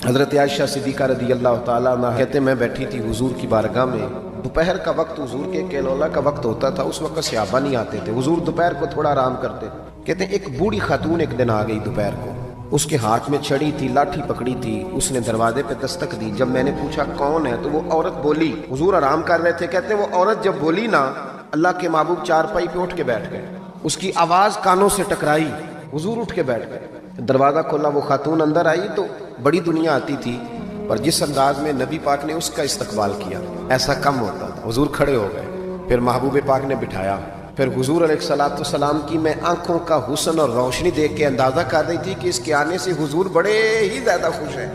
حضرت عائشہ صدیقہ رضی اللہ تعالیٰ عنہ کہتے میں بیٹھی تھی حضور کی بارگاہ میں، دوپہر کا وقت حضور کے کیلولا کا وقت ہوتا تھا، اس وقت صحابہ نہیں آتے تھے، حضور دوپہر کو تھوڑا آرام کرتے تھے۔ کہتے ہیں ایک بوڑھی خاتون ایک دن آ گئی دوپہر کو، اس کے ہاتھ میں چھڑی تھی، لاٹھی پکڑی تھی، اس نے دروازے پہ دستک دی۔ جب میں نے پوچھا کون ہے تو وہ عورت بولی، حضور آرام کر رہے تھے، کہتے ہیں وہ عورت جب بولی نا، اللہ کے محبوب چارپائی پہ اٹھ کے بیٹھ گئے، اس کی آواز کانوں سے ٹکرائی، حضور اٹھ کے بیٹھ گئے۔ دروازہ کھولا، وہ خاتون اندر آئی تو بڑی دنیا آتی تھی، پر جس انداز میں نبی پاک نے اس کا استقبال کیا ایسا کم ہوتا تھا۔ حضور کھڑے ہو گئے، پھر محبوب پاک نے بٹھایا، پھر حضور علیہ السلام کی میں آنکھوں کا حسن اور روشنی دیکھ کے اندازہ کر رہی تھی کہ اس کے آنے سے حضور بڑے ہی زیادہ خوش ہیں،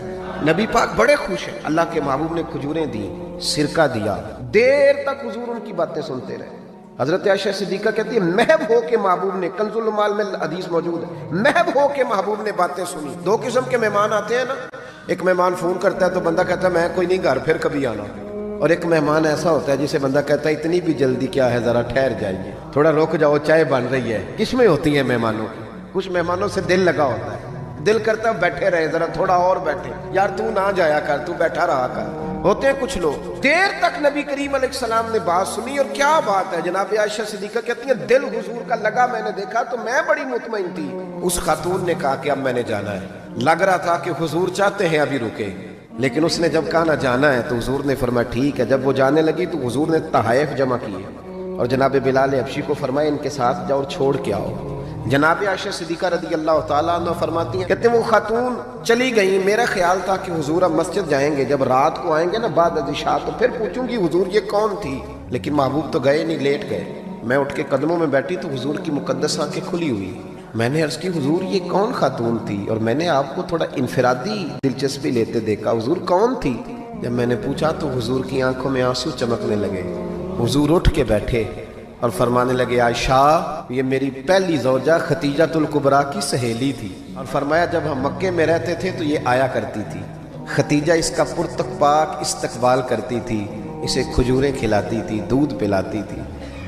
نبی پاک بڑے خوش ہیں۔ اللہ کے محبوب نے کھجوریں دی، سرکہ دیا، دیر تک حضور ان کی باتیں سنتے رہے۔ حضرت عائشہ صدیقہ کہتی ہے محب ہو کے محبوب نے، کنز المال میں حدیث موجود ہے، محب ہو کے محبوب نے باتیں سنی۔ دو قسم کے مہمان آتے ہیں نا، ایک مہمان فون کرتا ہے تو بندہ کہتا ہے میں کوئی نہیں گھر، پھر کبھی آنا، اور ایک مہمان ایسا ہوتا ہے جسے بندہ کہتا ہے اتنی بھی جلدی کیا ہے، ذرا ٹھہر جائیے، تھوڑا رک جاؤ، چائے بن رہی ہے۔ قسمیں ہوتی ہیں مہمانوں کی، کچھ مہمانوں سے دل لگا ہوتا ہے، دل کرتا ہے بیٹھے رہے، ذرا تھوڑا اور بیٹھے، یار تو نہ جایا کر، تو بیٹھا رہا کر۔ ہوتے ہیں کچھ لوگ، دیر تک نبی کریم علیہ السلام نے بات سنی، اور کیا بات ہے، جناب عائشہ صدیقہ کہتی ہیں دل حضور کا لگا، میں نے دیکھا تو میں بڑی مطمئن تھی۔ اس خاتون نے کہا کہ اب میں نے جانا ہے، لگ رہا تھا کہ حضور چاہتے ہیں ابھی رکے، لیکن اس نے جب کہا نہ جانا ہے تو حضور نے فرمایا ٹھیک ہے۔ جب وہ جانے لگی تو حضور نے تحائف جمع کیے اور جناب بلال حبشی کو فرمایا ان کے ساتھ جاؤ اور چھوڑ کے آؤ۔ جناب عائشہ صدیقہ رضی اللہ تعالیٰ عنہ فرماتی ہیں، کہتے ہیں وہ خاتون چلی گئی، میرا خیال تھا کہ حضور اب مسجد جائیں گے، جب رات کو آئیں گے نا بعد از عشاء تو پھر پوچھوں گی حضور یہ کون تھی، لیکن محبوب تو گئے نہیں، لیٹ گئے۔ میں اٹھ کے قدموں میں بیٹھی تو حضور کی مقدس آنکھیں کھلی ہوئی، میں نے عرض کی حضور یہ کون خاتون تھی، اور میں نے آپ کو تھوڑا انفرادی دلچسپی لیتے دیکھا، حضور کون تھی؟ جب میں نے پوچھا تو حضور کی آنکھوں میں آنسو چمکنے لگے، حضور اٹھ کے بیٹھے اور فرمانے لگے عائشہ یہ میری پہلی زوجہ خدیجۃ الکبریٰ کی سہیلی تھی، اور فرمایا جب ہم مکے میں رہتے تھے تو یہ آیا کرتی تھی، خدیجہ اس کا پرتک پاک استقبال کرتی تھی، اسے کھجوریں کھلاتی تھی، دودھ پلاتی تھی،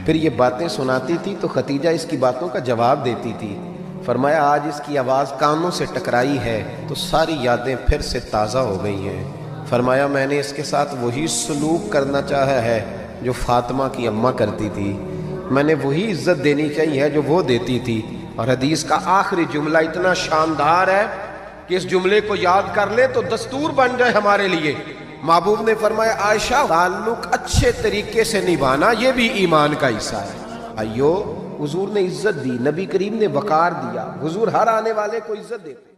پھر یہ باتیں سناتی تھی تو خدیجہ اس کی باتوں کا جواب دیتی تھی۔ فرمایا آج اس کی آواز کانوں سے ٹکرائی ہے تو ساری یادیں پھر سے تازہ ہو گئی ہیں۔ فرمایا میں نے اس کے ساتھ وہی سلوک کرنا چاہا ہے جو فاطمہ کی اماں کرتی تھی، میں نے وہی عزت دینی چاہیے جو وہ دیتی تھی۔ اور حدیث کا آخری جملہ اتنا شاندار ہے کہ اس جملے کو یاد کر لے تو دستور بن جائے ہمارے لیے۔ محبوب نے فرمایا عائشہ تعلق اچھے طریقے سے نبھانا یہ بھی ایمان کا حصہ ہے۔ حضور نے عزت دی، نبی کریم نے وقار دیا، حضور ہر آنے والے کو عزت دیتے۔